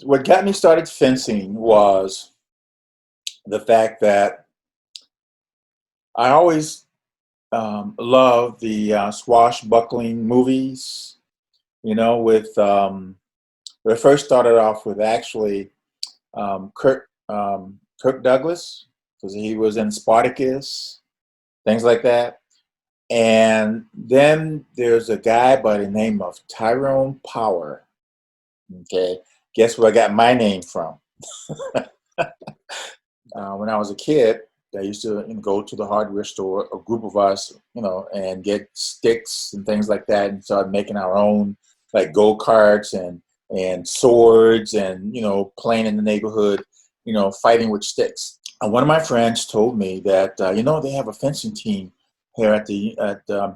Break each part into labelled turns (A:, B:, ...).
A: what got me started fencing was the fact that I always loved the swashbuckling movies. With it first started off with actually Kirk Douglas, because he was in Spartacus, things like that. And then there's a guy by the name of Tyrone Power. Okay, guess where I got my name from? When I was a kid, I used to go to the hardware store, a group of us, and get sticks and things like that, and start making our own, like go-karts and swords, and playing in the neighborhood, fighting with sticks. And one of my friends told me that they have a fencing team here at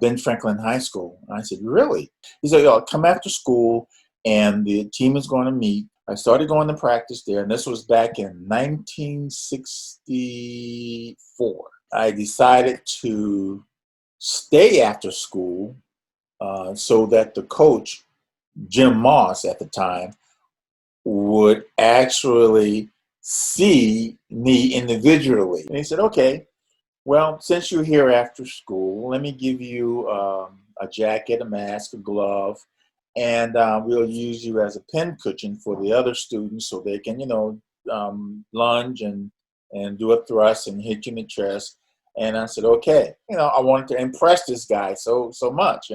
A: Ben Franklin High School. And I said, really? He said, "Yo, come after school, and the team is going to meet." I started going to practice there, and this was back in 1964. I decided to stay after school so that the coach, Jim Moss at the time, would actually see me individually. And he said, okay, well, since you're here after school, let me give you a jacket, a mask, a glove, and we'll use you as a pin cushion for the other students so they can, lunge and do a thrust and hit you in the chest. And I said, okay. I wanted to impress this guy so much.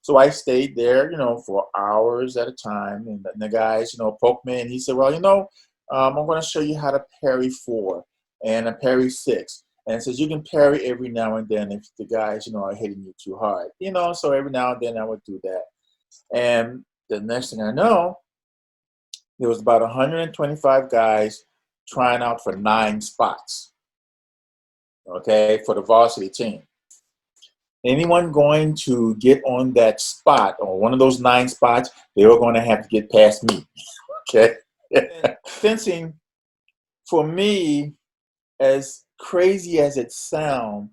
A: So I stayed there, for hours at a time. And the guys, poked me, and he said, well, I'm going to show you how to parry 4 and a parry 6. And it says you can parry every now and then if the guys, are hitting you too hard. So every now and then I would do that. And the next thing I know, there was about 125 guys trying out for 9 spots, okay, for the varsity team. Anyone going to get on that spot or one of those 9 spots, they were going to have to get past me, okay? Fencing, for me, as crazy as it sounds,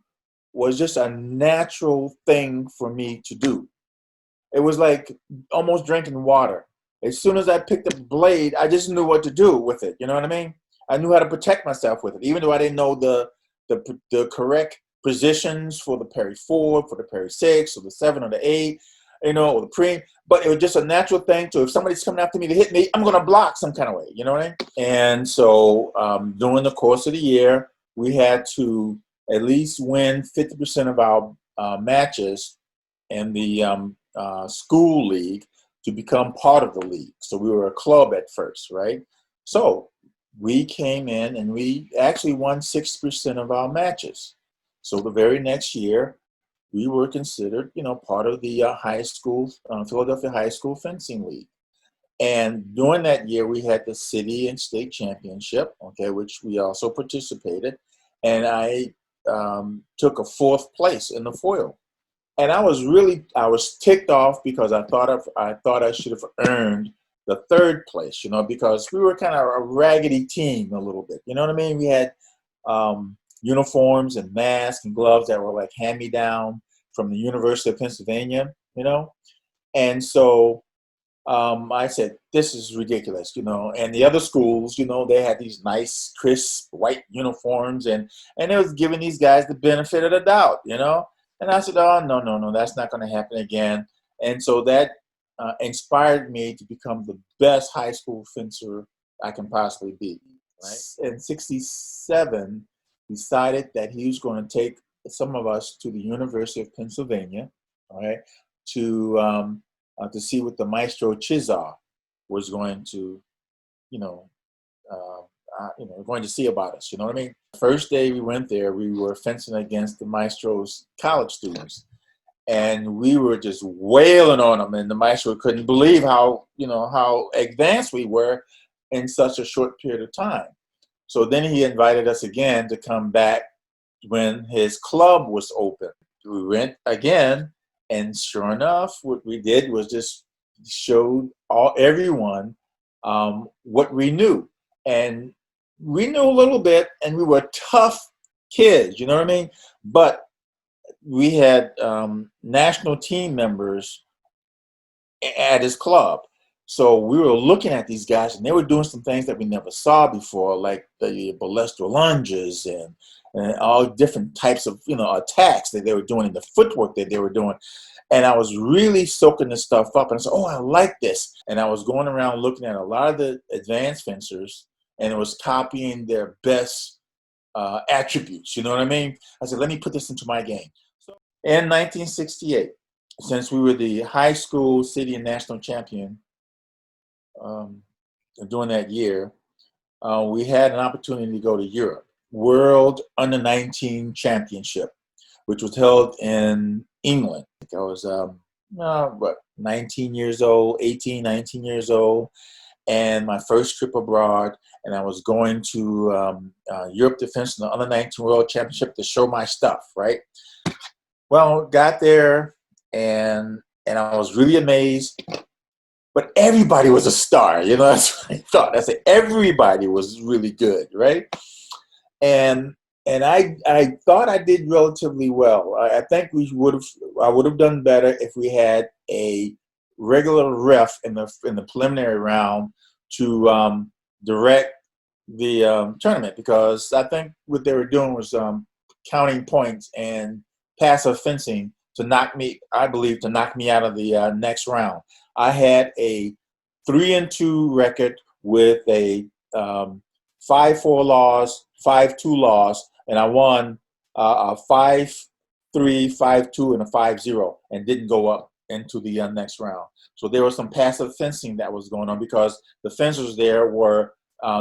A: was just a natural thing for me to do. It was like almost drinking water. As soon as I picked up the blade, I just knew what to do with it. You know what I mean? I knew how to protect myself with it, even though I didn't know the correct positions for the parry 4, for the parry 6, or the 7, or the 8, or the pre. But it was just a natural thing to, if somebody's coming after me to hit me, I'm going to block some kind of way. You know what I mean? And so during the course of the year, we had to at least win 50% of our matches in the school league to become part of the league. So we were a club at first, right? So we came in and we actually won 6% of our matches. So the very next year, we were considered, part of the high school, Philadelphia High School Fencing League. And during that year, we had the city and state championship, okay, which we also participated. And I took a 4th place in the foil. And I was ticked off because I thought I should have earned the 3rd place, because we were kind of a raggedy team a little bit. You know what I mean? We had uniforms and masks and gloves that were like hand-me-down from the University of Pennsylvania, And so I said, this is ridiculous, And the other schools, they had these nice, crisp, white uniforms, and it was giving these guys the benefit of the doubt, And I said, oh, no, that's not going to happen again. And so that inspired me to become the best high school fencer I can possibly be. Right? In '67, decided that he was going to take some of us to the University of Pennsylvania, all right, to see what the Maestro Chizar was going to, going to see about us. You know what I mean? First day we went there, we were fencing against the Maestro's college students, and we were just wailing on them. And the Maestro couldn't believe how advanced we were in such a short period of time. So then he invited us again to come back when his club was open. We went again, and sure enough, what we did was just showed everyone what we knew. And we knew a little bit, and we were tough kids, you know what I mean? But we had national team members at his club. So we were looking at these guys, and they were doing some things that we never saw before, like the ballistic lunges and all different types of attacks that they were doing, and the footwork that they were doing. And I was really soaking this stuff up, and I said, "Oh, I like this." And I was going around looking at a lot of the advanced fencers, and it was copying their best attributes. You know what I mean? I said, "Let me put this into my game." So in 1968, since we were the high school, city, and national champion um, during that year, we had an opportunity to go to Europe, World Under 19 Championship, which was held in England. I was, 19 years old, 18, 19 years old, and my first trip abroad. And I was going to Europe to finish the Under 19 World Championship to show my stuff, right? Well, got there, and I was really amazed. But everybody was a star, that's what I thought. I said everybody was really good, right? And I thought I did relatively well. I think I would have done better if we had a regular ref in the preliminary round to direct the tournament, because I think what they were doing was counting points and passive fencing to knock me out of the next round. I had a 3-2 record with a 5-4 loss, 5-2 loss, and I won a 5-3, 5-2, and a 5-0, and didn't go up into the next round. So there was some passive fencing that was going on, because the fencers there were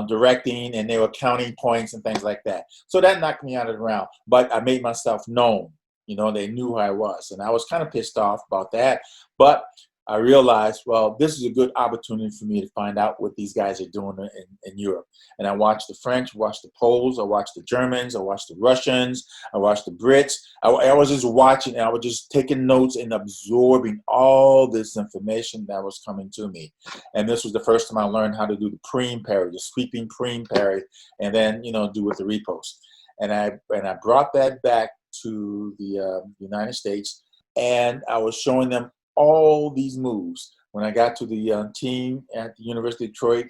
A: directing, and they were counting points and things like that. So that knocked me out of the round. But I made myself known. They knew who I was, and I was kind of pissed off about that. But I realized, well, this is a good opportunity for me to find out what these guys are doing in Europe. And I watched the French, watched the Poles, I watched the Germans, I watched the Russians, I watched the Brits. I was just watching, and I was just taking notes and absorbing all this information that was coming to me. And this was the first time I learned how to do the preem parry, the sweeping preem parry, and then, do with the repost. And I brought that back to the United States, and I was showing them all these moves. When I got to the team at the University of Detroit,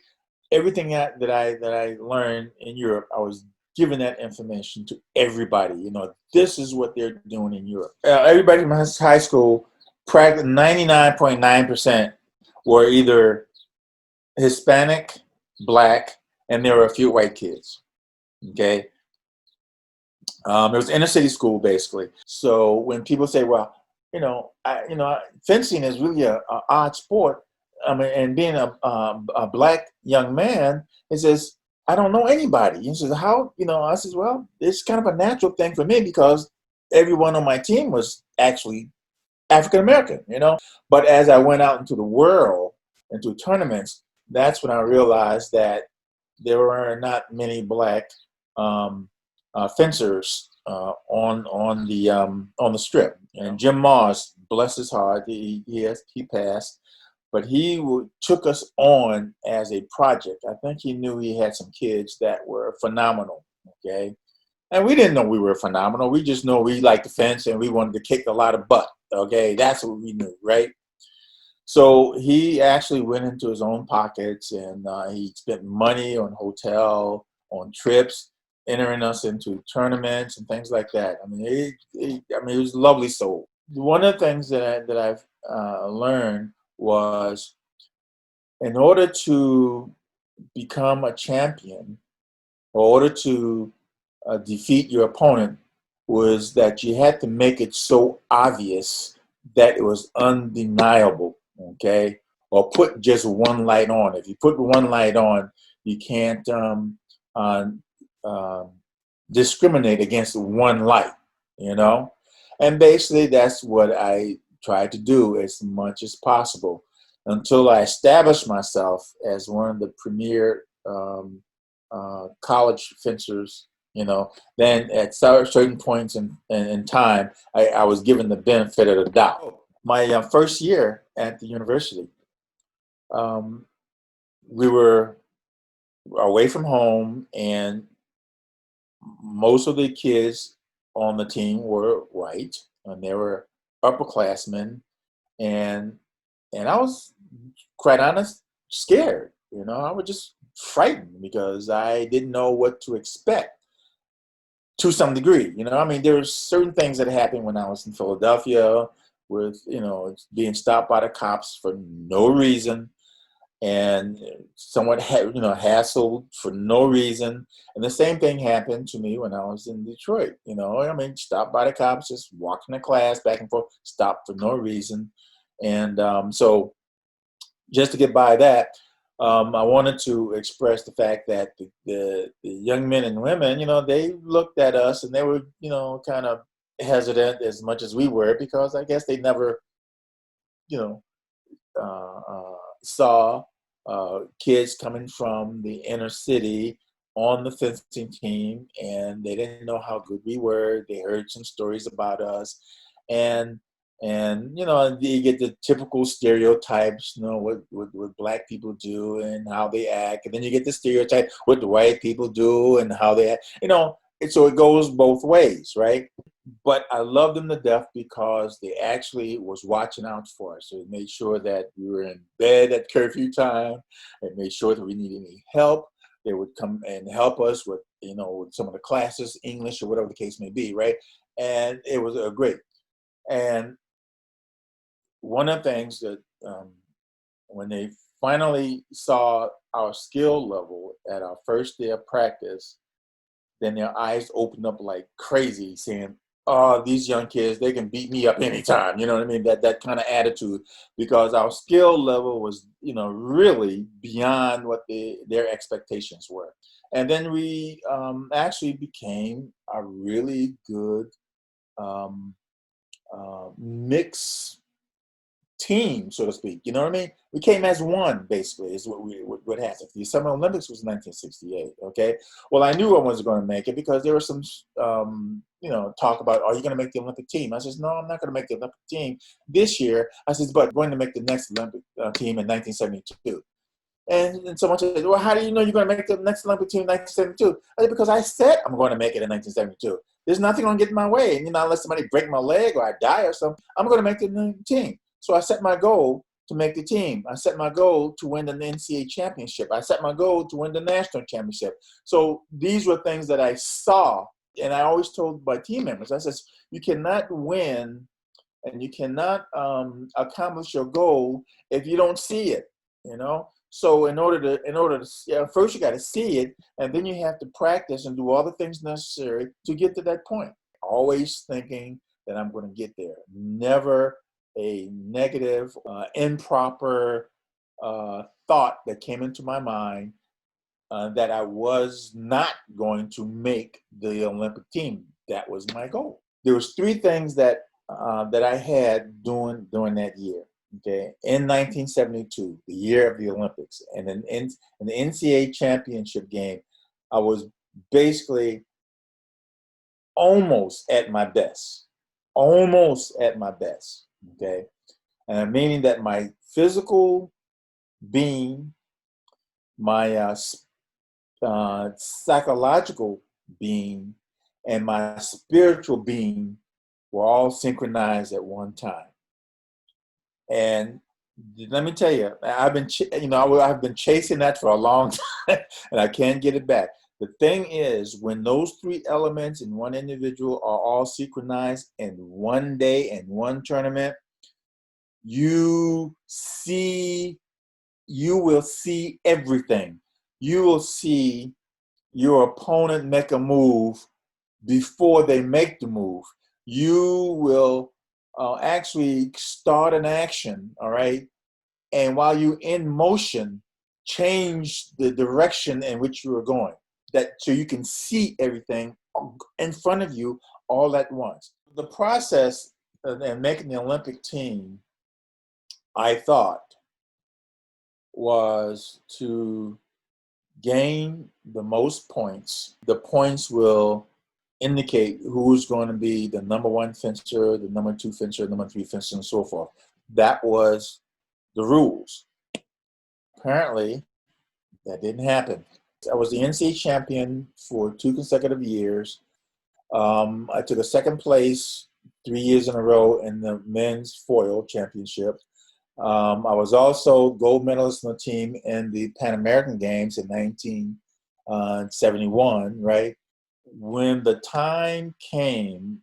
A: everything that I learned in Europe, I was giving that information to everybody. This is what they're doing in Europe. Everybody from high school, practically 99.9% were either Hispanic, Black, and there were a few white kids. Okay. It was inner city school, basically. So when people say, well, fencing is really a odd sport. I mean, and being a Black young man, it says, I don't know anybody. He says, how, I says, well, it's kind of a natural thing for me, because everyone on my team was actually African American, But as I went out into the world, into tournaments, that's when I realized that there were not many Black fencers on the strip. And Jim Moss, bless his heart, he passed, but he took us on as a project. I think he knew he had some kids that were phenomenal. Okay, and we didn't know we were phenomenal. We just know we liked to fence, and we wanted to kick a lot of butt. Okay, that's what we knew, right? So he actually went into his own pockets, and he spent money on hotel, on trips, entering us into tournaments and things like that. I mean, he was a lovely soul. One of the things that I've learned was, in order to become a champion, in order to defeat your opponent, was that you had to make it so obvious that it was undeniable. Okay, or put just one light on. If you put one light on, you can't discriminate against one light, And basically, that's what I tried to do as much as possible, until I established myself as one of the premier college fencers. Then at certain points in time, I was given the benefit of the doubt. My first year at the university, we were away from home, and most of the kids on the team were white, and they were upperclassmen, and I was, quite honest, scared. I was just frightened because I didn't know what to expect to some degree. I mean, there were certain things that happened when I was in Philadelphia with, being stopped by the cops for no reason and somewhat, hassled for no reason. And the same thing happened to me when I was in Detroit. I mean, stopped by the cops, just walking to class back and forth, stopped for no reason. And so just to get by that, I wanted to express the fact that the young men and women, they looked at us and they were, kind of hesitant as much as we were, because I guess they never, you know, saw kids coming from the inner city on the fencing team, and they didn't know how good we were. They heard some stories about us, and you get the typical stereotypes, what black people do and how they act, and then you get the stereotype what the white people do and how they act, and so it goes both ways, right? But I loved them to death because they actually was watching out for us. So it made sure that we were in bed at curfew time. It made sure that we needed any help. They would come and help us with, with some of the classes, English or whatever the case may be, right? And it was great. And one of the things that when they finally saw our skill level at our first day of practice, then their eyes opened up like crazy, saying, "Oh, these young kids, they can beat me up anytime." You know what I mean? That kind of attitude, because our skill level was, really beyond what their expectations were. And then we actually became a really good mix team, so to speak. You know what I mean? We came as one, basically, is what happened. The Summer Olympics was 1968. Okay. Well, I knew I wasn't going to make it because there was some, talk about, are you going to make the Olympic team? I says, no, I'm not going to make the Olympic team this year. I says, but I'm going to make the next Olympic team in 1972. And someone said, well, how do you know you're going to make the next Olympic team in 1972? I said, because I said I'm going to make it in 1972. There's nothing going to get in my way. And, unless somebody break my leg or I die or something, I'm going to make the team. So I set my goal to make the team. I set my goal to win the NCAA championship. I set my goal to win the national championship. So these were things that I saw. And I always told my team members, I says, you cannot win and you cannot accomplish your goal if you don't see it, So in order to first you got to see it, and then you have to practice and do all the things necessary to get to that point. Always thinking that I'm going to get there. Never a negative, improper thought that came into my mind that I was not going to make the Olympic team. That was my goal. There was three things that I had during that year. Okay, in 1972, the year of the Olympics, and in the NCAA championship game, I was basically almost at my best. Almost at my best. Okay, and meaning that my physical being, my psychological being, and my spiritual being were all synchronized at one time. And let me tell you, I've been chasing that for a long time, and I can't get it back. The thing is, when those three elements in one individual are all synchronized in one day and one tournament, you will see everything. You will see your opponent make a move before they make the move. You will actually start an action, all right? And while you're in motion, change the direction in which you are going, so you can see everything in front of you all at once. The process in making the Olympic team, I thought, was to gain the most points. The points will indicate who's going to be the number one fencer, the number two fencer, number three fencer, and so forth. That was the rules. Apparently, that didn't happen. I was the NCAA champion for 2 consecutive years. I took a second place 3 years in a row in the men's foil championship. I was also gold medalist on the team in the Pan American Games in 1971, right? When the time came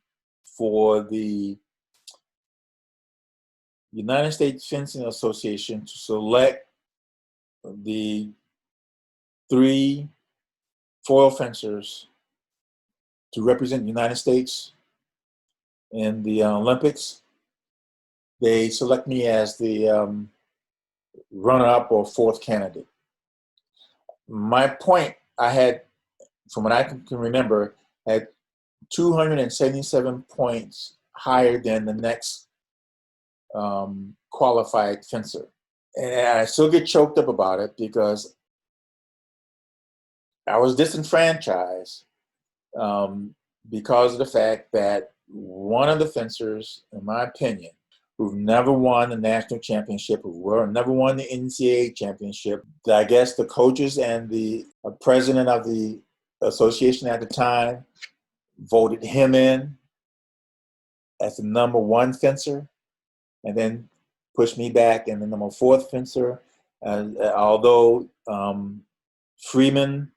A: for the United States Fencing Association to select the 3 foil fencers to represent the United States in the Olympics, they select me as the runner-up or 4th candidate. My point, I had, from what I can remember, had 277 points higher than the next qualified fencer. And I still get choked up about it because I was disenfranchised because of the fact that one of the fencers, in my opinion, who've never won the national championship, who never won the NCAA championship, I guess the coaches and the president of the association at the time voted him in as the number 1 fencer, and then pushed me back in the number 4th fencer. Although Freeman,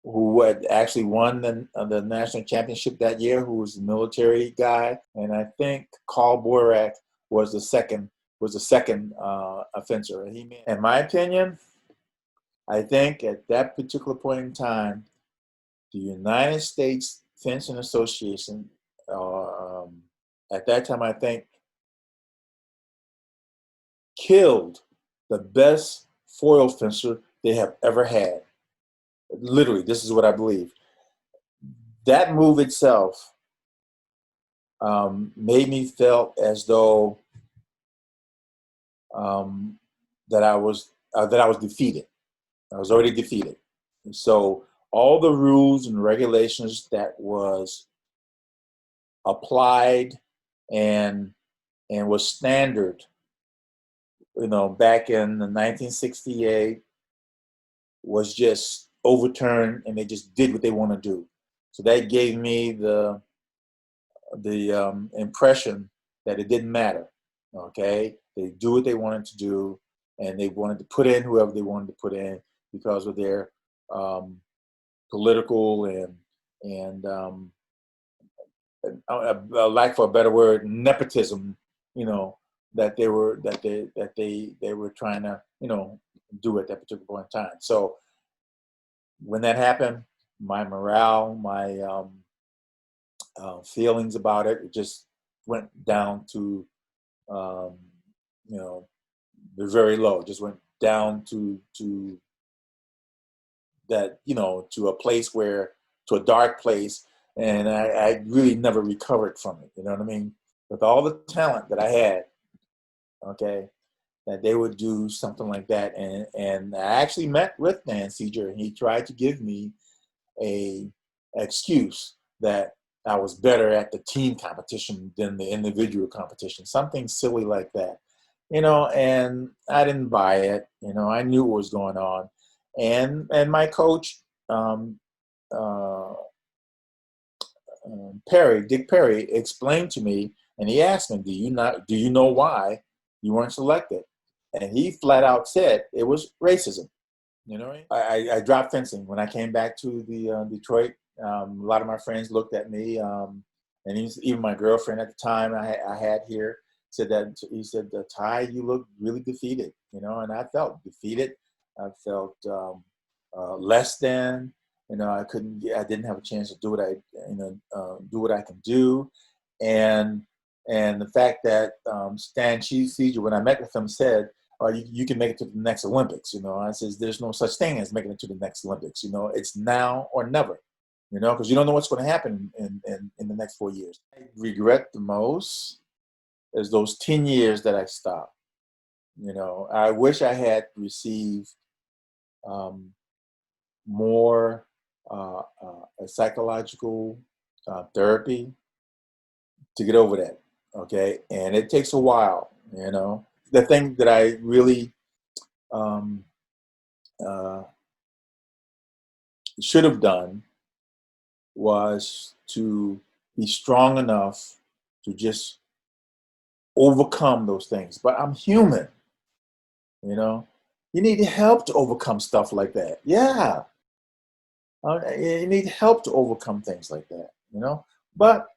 A: who had actually won the national championship that year, who was the military guy, and I think Carl Borak was the second fencer. In my opinion, I think at that particular point in time, the United States Fencing Association, at that time, I think, killed the best foil fencer they have ever had. Literally, this is what I believe. That move itself made me feel as though that I was defeated. I was already defeated. And so all the rules and regulations that was applied and was standard, back in 1968, was just overturned, and they just did what they want to do. So that gave me the impression that it didn't matter. Okay, they do what they wanted to do, and they wanted to put in whoever they wanted to put in because of their political and lack for a better word, nepotism. That they were trying to do at that particular point in time. So when that happened, my morale, my feelings about it just went down to they're very low. Just went down to that, to a place to a dark place, and I really never recovered from it. You know what I mean? With all the talent that I had, okay, that they would do something like that, and I actually met with Dan Seeger, and he tried to give me a excuse that I was better at the team competition than the individual competition, something silly like that. And I didn't buy it. I knew what was going on, and my coach, um, uh, Dick Perry, explained to me, and he asked me, Do you know why you weren't selected?" And he flat out said it was racism. I dropped fencing when I came back to the Detroit. A lot of my friends looked at me, and even my girlfriend at the time I had here said that he said, "Ty, you look really defeated," and I felt defeated. I felt less than. I didn't have a chance to do what I can do, and the fact that Stan Seeger, when I met with him, said, you can make it to the next Olympics. I says, there's no such thing as making it to the next Olympics. It's now or never, because you don't know what's going to happen in the next 4 years. I regret the most is those 10 years that I stopped. I wish I had received more psychological therapy to get over that. Okay. And it takes a while, The thing that I really um, should have done was to be strong enough to just overcome those things. But I'm human. You know, you need help to overcome stuff like that. Yeah, you need help to overcome things like that. You know, but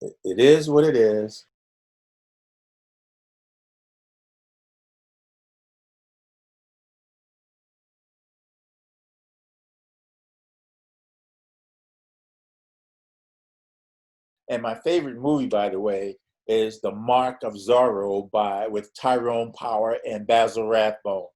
A: it is what it is. And my favorite movie, by the way, is The Mark of Zorro by with Tyrone Power and Basil Rathbone.